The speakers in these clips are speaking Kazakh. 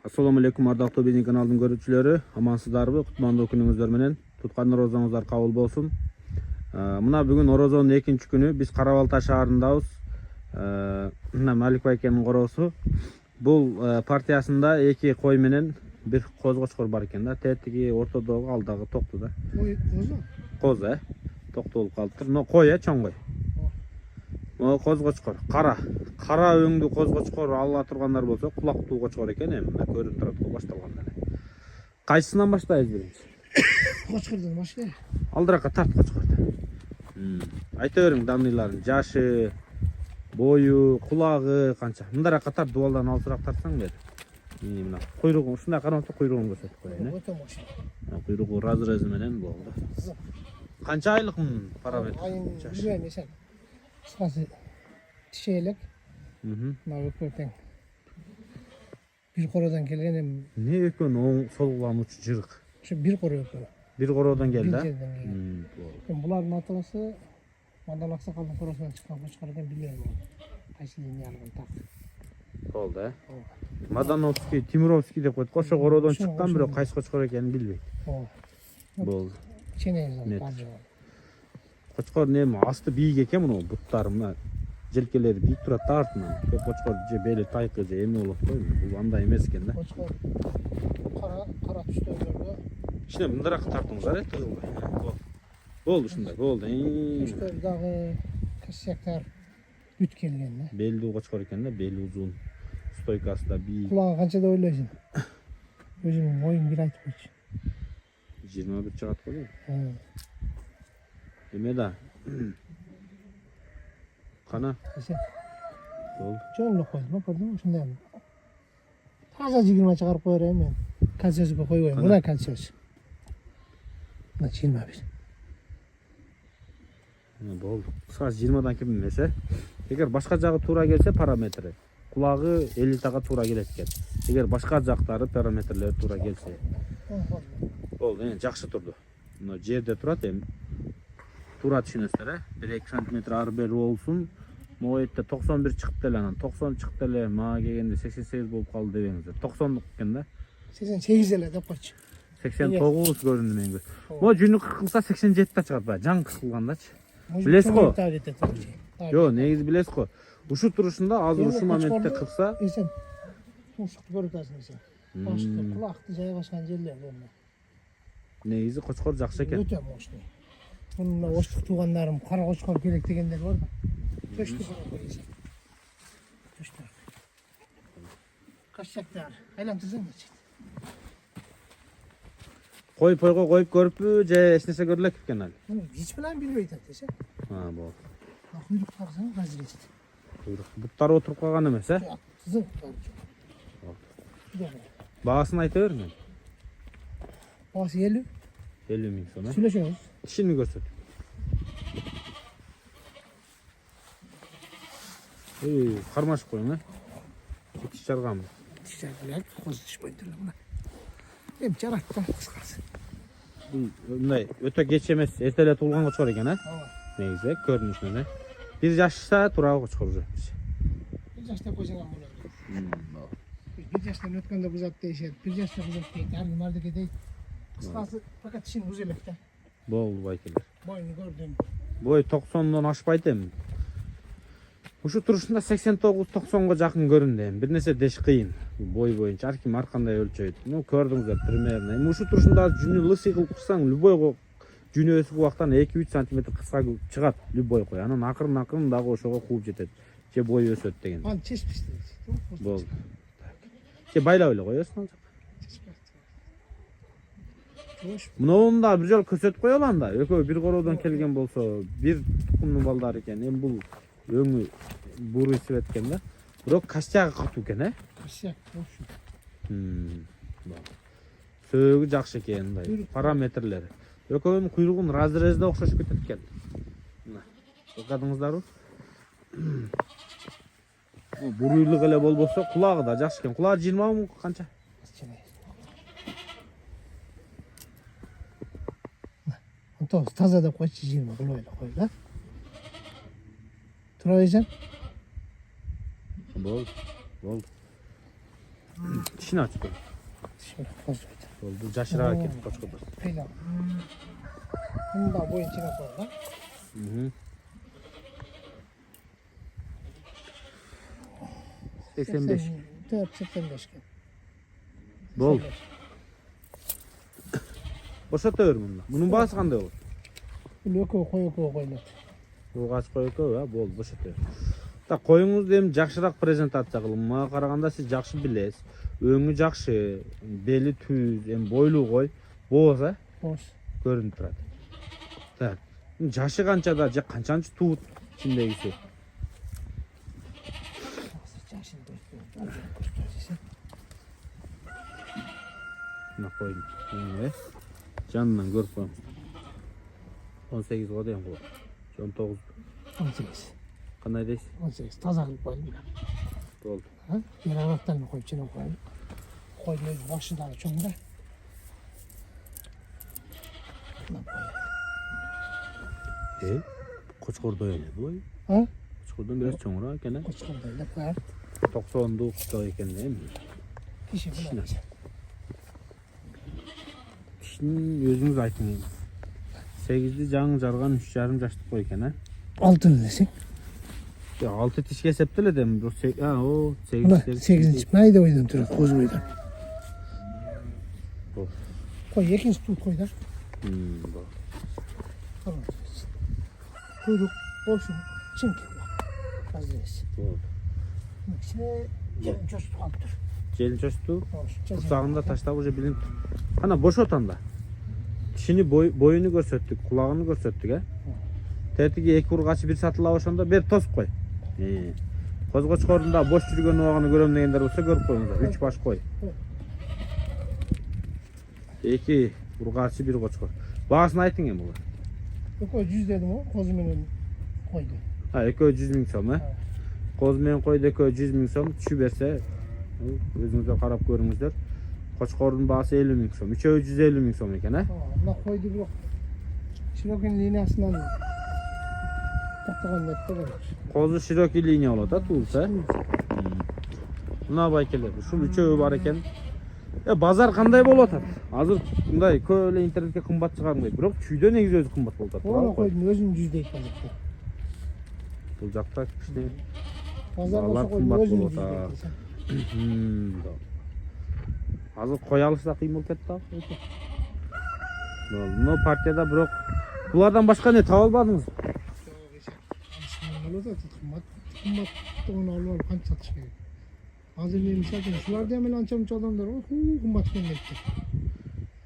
Assalamu alaikum ардактуу биздин каналдын көрүүчүлөрү, амансыздарбы? Кутмандуу күнүңүздөр менен. Туткан орозоңуздар кабыл болсун. Мына бүгүн орозонун экинчи күнү биз Кара Балтай шаарындабыз. Мына Малик байкенин короосу. Бул партиясында эки кой менен бир козгочкор бар экен да. Тетиги ортодогу, алдагы токту да. Коз, токту болуп калыптыр. Но кой, чоң кой. Козгочкор, кара өңдүү козгочкор ала тургандар болсо, кулактуу кочкор экен, эми мына көрүнүп турат го башталганда. Кайсысынан баштайбыз биринчи? Кочкордон баштайбы. Алдыракка тарт кочкорду. Айта бериң данныйларын, жашы, бою, кулагы канча. Мындаракка тарт, дубалдан алысыраак тартсаң бери. Мына куйругун ушундай карап куйругун көрсөтүп коеюн. Өтө машина. Куйругу разрези менен болду. Канча айлык параметр? Айын эсен. Кыскасы тишелек. Мына өкпөтең. Бир короодон келген эми. Не экөөнү оң солгулануучу жырык. Ошо бир короо экөө. Бир короодон келди да? Булардын атасы Мандал Аксакалдын короосунан чыккан кочкор экен, билбейм. Кайсы линиялыгын так. Болду, Мадановский, Тимуровский деп коет. Ошо короодон чыккан, бирок кайсы кочкор экенин билбейт. Болду. Ченең Кочкор неме асты бийик экен, муну буттары мына желкелери бийик турат да артынан. Көп кочкор же бели тайкы же эме болот го. Бул андай эмес экен да. Кочкор кара түстөлөрдө. Ичине мындараак тартыңыздар, тыгылбай. Болду ушундай, болду. Түстөр дагы кысяктар бүт келген да. Белдүү кочкор экен да, бели узун. Стойкасы да бийик. Кулагы канча деп ойлойсуң? Өзүңдүн оюң бир айтып койчу. 21 чыгат го дейм. Эме да. Кана? Болду. Жолуп койдум, көрдүңбү ушундай. Таза 20 чыгарып коер эми мен. Концессияга койбойм. Мына концессия. Мына 21. Болду. Кыскасы 20дан кем эмесе. Эгер башка жагы туура келсе параметри, кулагы 50 тага туура келет экен. Эгер башка жактары параметрлери туура келсе. Болду, жакшы турду. Мына жерде турат эми. Туура түшүнөсүздөр, 1-2 см ары бери болсун. Могу жерде 91 чыгып эле, анан 90 чыгып эле, мага келгенде 88 болуп калды дебеңиздер. 90 экен да. 88 эле деп койчу. 89 көрүндү менге. Могу жүнү кыркылса 87 та чыгат баягы, жан кыркылгандачы. Билесиз го? Жок, негизи билесиз го. Ушу турушунда азыр ушу моментте кырса, эсен. Ушукту көрүп атасың эсен. Башты, кулакты жайгашкан жерлер болду. Негизи кочкор жакшы экен. Өтө мощный. Мына оштук туугандарым кара кочкор керек дегендер бар да. Төштү кара койсо. Төштү. Кашчактар, айлантырсаңчы. Койпойго коюп көрүппү же эч нерсе көрүлө экен ал? Эч билем билбейт эсе. Болду. Куйрук тарсаң разрез. Куйрук буттар отуруп калган эмес, Зың. Баасын айта бериң. Баасы 50. 50 миң сом, Сүйлөшөңүз. Тишини көрсөт. Кармашып коюң, Тиш жаргам. Тиш жарган, коз тишпейт эле мына. Эми жараттым кыскасы. Мындай өтө кеч эмес, эрте эле туулган кочкор экен, негизи көрүнүшүнөн, Бир жашта туурабы кочкор уже? Бир жашта койсоң болот. Бир жаштан өткөндө бузат дейишет, бир жашта бузат дейт, ар ким ардеке дейт. Кыскасы пока тишин буз элек да. Болду байкелер. Бойну көрдүм. Бой 90дон ашпайт эми. Ушу турушунда 89-90го жакын көрүндү эми. Бир нерсе деш кыйын. Бой боюнча ар ким ар кандай өлчөйт. Көрдүңүздөр примерно. Эми ушу турушунда жүнү лысый кылып кырсаң, любой жүнү өсүп убактан 2-3 см кыска чыгат любой кой. Анан акырын дагы ошого кууп жетет. Же бой өсөт деген. Ал чеспиш дейт. Болду. Же байлап эле коесуң ал жака. Муну да бир жолу көрсөтүп кое алам да. Экөө бир короодон келген болсо, бир тукумдун балдары экен. Эми бул өңү бурый цвет экен да. Бирок кастягы катуу экен, Кастяк ошо. Сөөгү жакшы экен, мындай параметрлери. Экөөнүн куйругун разрезде окшошуп кетет экен. Мына. Байкадыңыздарбы? Буруйлук эле болбосо, кулагы да жакшы экен. Кулагы 20 миң канча? Таза деп койчу 20 кылып эле кой да. Тура эжен? Болду. Tişini aç koy. Şimdi bozmaydı. Oldu. Caşırağa ketip koçkoda. Kıyla. Bunu da boyun içine koy lan. Hı. 85. 4-85 gün. Bol. Boşatıyor bunda. Bunun bağısı qanday olur? Bunu koyulur. Bu kaç koy ha, bol boşatıyor. Ta koyuңuzду эми жакшыраак презентация кылым. Мага караганда сиз жакшы билесиз. Өңү жакшы, бели түз, эми бойлуу кой. Бооз а? Boş. Көрүнүп турат. Так. Жашы канчада же канчанчы туут ичиндегиси? Мына койдум. Жанынан көрүп коюң. 18 го дейм го. 19. 18. Кандай дейсиз? 18. Taza kılıp koyun. Болду. Bir anahtarını koyup içine koyun. Koyun öz başında çoğunda. Buna koyun. Koçkordo эле бу. Ha? Koçkorдон biraz чоңураак экен а. Koçkordayla koyar. 90'ду кuttak экен эми. Kişi buna koyacak. Kişinin özünüz aytın. 8'di жаңы жарган 3,5 жаштык кой экен а. Altın desin. Ya 6 tişke septele de mi? O 8. Buna 8. Mayda oydun türü koz oydun. Bu. Koy ikinci tut koy da. Bu. Tamam. Kuyruk boşun. Çimki bu. Hazırız. Bu. İçine gelin coştu alttır. Gelin çöstü. Boş. Kursağında taşlar hoca bilin. Ana boş otanda. Dişini boyunu gösterdik, kulağını gösterdik ha. Tetigi iki urgaçı bir satıla oşanda bir toz koy. Kozgoç korunda boş жүргөн убагını көрөм дегендер болсо көрүп коюңуздар. 3 баш кой. 2 ургачы bir koçkor. Багасын айтың эми буга. Koy 100 dedim o. Kozu menен koydu. Ha, ekö 100 000 so'm ha. Koz menен koydu ekö 100 000 so'm. Түшү берсе, өзүңүздөр карап көрүңүздөр. Koçkorдун baası 50 000 so'm. Üçöö 150 000 so'm eken ha. Buna koydu bu. Şirokin liniyasından taktığın nette var. Kozu Cherokee linija bolot ha, tuğsa. Mına baykeler. Ушул üçöö бар экен. Bazar kандай болуп атат? Азыр мындай көп эле интернетке кымбат чыгармайт, бирок чүйдө негизи өзү кымбат болуп атат. Ona koydum özüm 100 deyip bazarda. Бул жакта кичине Pazar Vallahi olsa koydum kımbat özüm 100 olur ha. deyip. азыр кой алышса кыйын болуп кетти ал. Мына партияда бирок булардан башка не таба албадыңыз? Kımbattığını alıp kanç satış gerek. Hazır benim zaten şular diye ança munça adamlar var. Kımbat gelmekte.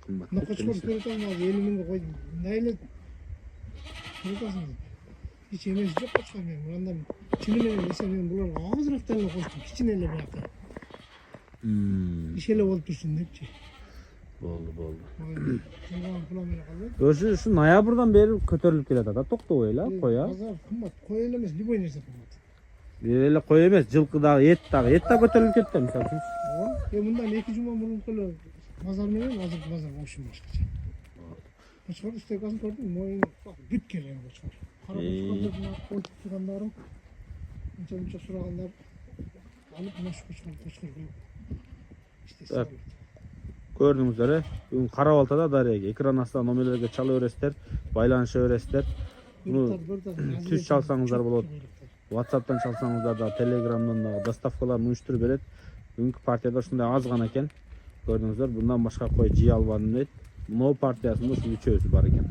Кымбат. Ne kaçmak köret olmaz. 50 bin koydum. Neyle köretasın? Hiç yemez yok kaçmak benim. Burandan çimine desem ben bular ağız raftanla koştum. Kiçineyle bıraktım. İşeyle olup dursun hepçi. Болду. Şundan falan böyle kaldı. Şu noyabrdan beri көтөрүлүп келе атат, токтобой эле коя. Pazar kımbat. Koy elemez. Liboy neresi kımbat. Эле кой эмес, жылкы дагы, эт да көтөрүлүп кетти, мисалы үчүн. Bundan 2 cuma burun kılı pazar mı ne? Hazır pazar olsun başkaca. Kaçar üstte gazı gördün mü? Oyun bak büt geliyor kaçar. Kara kaçar buna koyup turanlarım. Önce suraganlar alıp nasıl kaçar İşte Evet. Gördüğünüzдөр бүгүн Карабалтада дареге экран астынан номерлерге чала бересиздер, байланыша бересиздер. Bunu түз çalsаңыздар болот. WhatsApp'tan çalsаңыздар да, Telegram'dan da доставкаларын уюштуруп берет. Бүгүнкү партияда ушундай аз гана экен. Көрдүңүздөр, bundan башка кой жей албадым дейт. Могу партиясында ушул үчөөсү бар экен.